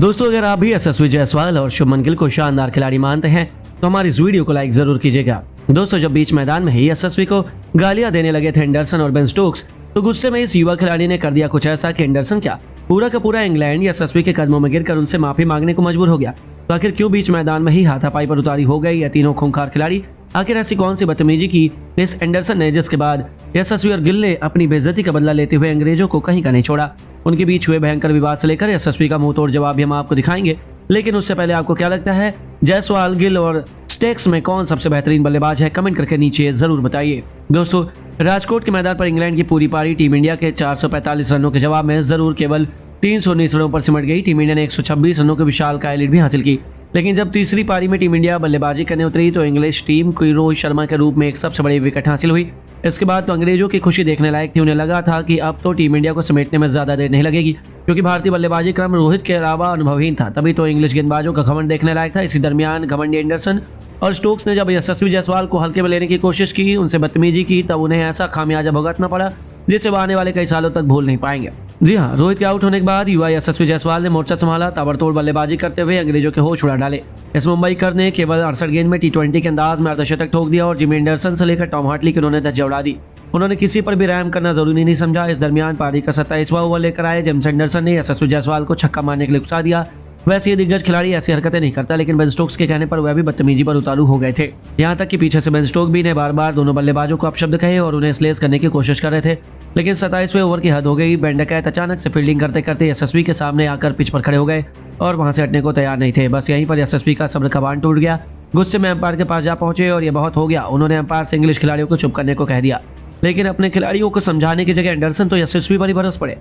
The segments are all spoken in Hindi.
दोस्तों, अगर आप भी यशस्वी जायसवाल और शुभमन गिल को शानदार खिलाड़ी मानते हैं तो हमारी इस वीडियो को लाइक जरूर कीजिएगा। दोस्तों, जब बीच मैदान में ही यशस्वी को गालियां देने लगे थे एंडरसन और बेन स्टोक्स, तो गुस्से में इस युवा खिलाड़ी ने कर दिया कुछ ऐसा कि एंडरसन क्या पूरा का पूरा इंग्लैंड यशस्वी के कदमों में गिरकर उनसे माफी मांगने को मजबूर हो गया। तो आखिर क्यों बीच मैदान में ही हाथापाई पर उतारी हो गई ये तीनों खूंखार खिलाड़ी? आखिर ऐसी कौन सी बदतमीजी की इस एंडरसन ने जिसके बाद यशस्वी और गिल ने अपनी बेइज्जती का बदला लेते हुए अंग्रेजों को कहीं का नहीं छोड़ा? उनके बीच हुए भयंकर विवाद से लेकर यशस्वी का मुंह तोड़ जवाब भी हम आपको दिखाएंगे। लेकिन उससे पहले आपको क्या लगता है, जायसवाल, गिल और स्टेक्स में कौन सबसे बेहतरीन बल्लेबाज है? कमेंट करके नीचे जरूर बताइए। दोस्तों, राजकोट के मैदान पर इंग्लैंड की पूरी पारी टीम इंडिया के 445 रनों के जवाब में जरूर केवल 319 रनों पर सिमट गई। टीम इंडिया ने 126 रनों के विशालकाय लीड भी हासिल की। लेकिन जब तीसरी पारी में टीम इंडिया बल्लेबाजी करने उतरी तो इंग्लिश टीम को रोहित शर्मा के रूप में एक सबसे बड़ी विकेट हासिल हुई। इसके बाद तो अंग्रेजों की खुशी देखने लायक थी। उन्हें लगा था कि अब तो टीम इंडिया को समेटने में ज्यादा देर नहीं लगेगी, क्योंकि भारतीय बल्लेबाजी क्रम रोहित के अलावा अनुभवहीन था। तभी तो इंग्लिश गेंदबाजों का घमंड देखने लायक था। इसी दरमियान घमंडी एंडरसन और स्टोक्स ने जब यशस्वी जायसवाल को हल्के में लेने की कोशिश की, उनसे बदतमीजी की, तब उन्हें ऐसा खामियाजा भुगतना पड़ा जिसे वो आने वाले कई सालों तक भूल नहीं पाएंगे। जी हाँ, रोहित के आउट होने के बाद युवा यशस्वी जायसवाल ने मोर्चा संभाला। ताबड़तोड़ बल्लेबाजी करते हुए अंग्रेजों के होश उड़ा डाले। इस मुंबईकर ने केवल 68 गेंद में टी20 के अंदाज में अर्धशतक ठोक दिया और जिमी एंडरसन से लेकर टॉम हार्टली की उन्होंने धज्जियां उड़ा दी। उन्होंने किसी पर भी रहम करना जरूरी नहीं समझा। इस दरमियान पारी का 27वां ओवर लेकर आए जेम्स एंडरसन ने यशस्वी जायसवाल को छक्का मारने के लिए उकसा दिया। वैसे ये दिग्गज खिलाड़ी ऐसी हरकतें नहीं करता, लेकिन बेन स्टोक्स के कहने पर वह भी बदतमीजी पर उतारू हो गए थे। यहाँ तक कि पीछे से बेन स्टोक भी ने बार बार दोनों बल्लेबाजों को अपशब्द कहे और उन्हें स्लेस करने की कोशिश कर रहे थे। लेकिन 27वें ओवर की हद हो गई। बेंडकैत अचानक से फील्डिंग करते करते यशस्वी के सामने आकर पिच पर खड़े हो गए और वहां से हटने को तैयार नहीं थे। बस यहीं पर यशस्वी का सब्र का बांध टूट गया। गुस्से में अंपायर के पास जा पहुंचे और ये बहुत हो गया। उन्होंने अंपायर से इंग्लिश खिलाड़ियों को चुप करने को कह दिया। लेकिन अपने खिलाड़ियों को समझाने की जगह एंडरसन तो यशस्वी पर ही बरस पड़े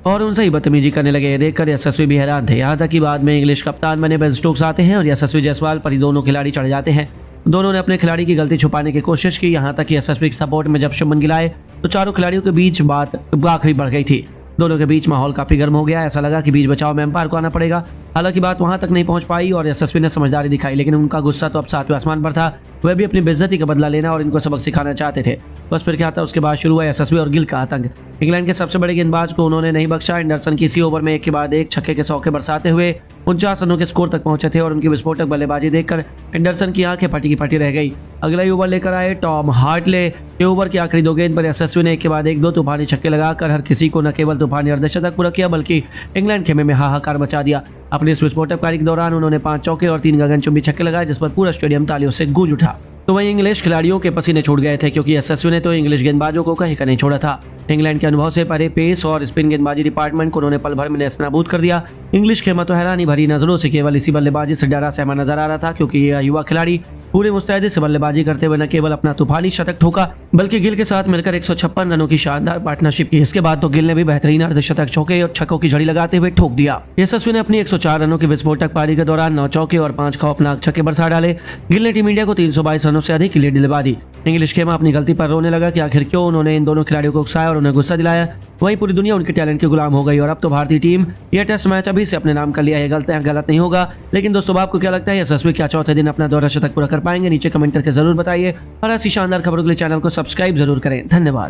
और उनसे ही बदतमीजी करने लगे। ये देखकर यशस्वी भी हैरान थे। यहाँ तक कि बाद में इंग्लिश कप्तान बने बेन स्टोक्स आते हैं और यशस्वी जायसवाल पर ही दोनों खिलाड़ी चढ़ जाते हैं। दोनों ने अपने खिलाड़ी की गलती छुपाने की कोशिश की। यहाँ तक कि यशस्वी के सपोर्ट में जब शुभमन गिल आए तो चारों खिलाड़ियों के बीच बात आखिरी बढ़ गई थी। दोनों के बीच माहौल काफी गर्म हो गया। ऐसा लगा कि बीच बचाव में अंपायर को आना पड़ेगा। हालांकि बात वहां तक नहीं पहुंच पाई और यशस्वी ने समझदारी दिखाई, लेकिन उनका गुस्सा तो अब 7वें आसमान पर था। वह भी अपनी बेइज्जती का बदला लेना और इनको सबक सिखाना चाहते थे। बस फिर क्या था, उसके बाद शुरू हुआ यशस्वी और गिल का आतंक। इंग्लैंड के सबसे बड़े गेंदबाज को उन्होंने नहीं बख्शा। एंडरसन की इसी ओवर में एक के बाद एक छक्के के सौके बरसाते हुए 49 रनों के स्कोर तक पहुंचे थे और उनकी विस्फोटक बल्लेबाजी देखकर एंडरसन की आंखें फटी की फटी रह गई। अगला ही ओवर लेकर आए टॉम हार्टले के ओवर की आखिरी 2 गेंद पर यशस्वी ने एक के बाद एक 2 तूफानी छक्के लगाकर हर किसी को न केवल तूफानी अर्धशतक पूरा किया, बल्कि इंग्लैंड खेमे में हाहाकार मचा दिया। अपने इस विस्फोटक पारी के दौरान उन्होंने 5 चौके और 3 गगनचुंबी छक्के लगाए, जिस पर पूरा स्टेडियम तालियों से गूंज उठा। तो वहीं इंग्लिश खिलाड़ियों के पसीने छूट गए थे, क्योंकि यशस्वी ने तो इंग्लिश गेंदबाजों को कहीं का नहीं छोड़ा था। इंग्लैंड के अनुभव से परे पेस और स्पिन गेंदबाजी डिपार्टमेंट को उन्होंने पल भर में नेस्तनाबूद कर दिया। इंग्लिश खेमा तो हैरानी भरी नजरों से केवल इसी बल्लेबाजी से डरा सहमा नजर आ रहा था, क्योंकि यह युवा खिलाड़ी पूरे मुस्तैदी से बल्लेबाजी करते हुए न केवल अपना तूफानी शतक ठोका, बल्कि गिल के साथ मिलकर 156 रनों की शानदार पार्टनरशिप की। इसके बाद तो गिल ने भी बेहतरीन अर्धशतक चौके और छक्कों की झड़ी लगाते हुए ठोक दिया। यशस्वी ने अपनी 104 रनों की विस्फोटक पारी के दौरान 9 चौके और 5 खौफनाक छक्के बरसा डाले। गिल ने टीम इंडिया को 322 रनों से अधिक की लीड दिलवा दी। इंग्लिश खेमा अपनी गलती पर रोने लगा कि आखिर क्यों उन्होंने इन दोनों खिलाड़ियों को उकसाया और उन्हें गुस्सा दिलाया। वहीं पूरी दुनिया उनके टैलेंट के गुलाम हो गई और अब तो भारतीय टीम यह टेस्ट मैच अभी से अपने नाम कर लिया है। गलत नहीं होगा। लेकिन दोस्तों, आपको क्या लगता है, यशस्वी क्या चौथे दिन अपना 2 शतक पूरा कर पाएंगे? नीचे कमेंट करके जरूर बताइए और ऐसी शानदार खबरों के लिए चैनल को सब्सक्राइब जरूर करें। धन्यवाद।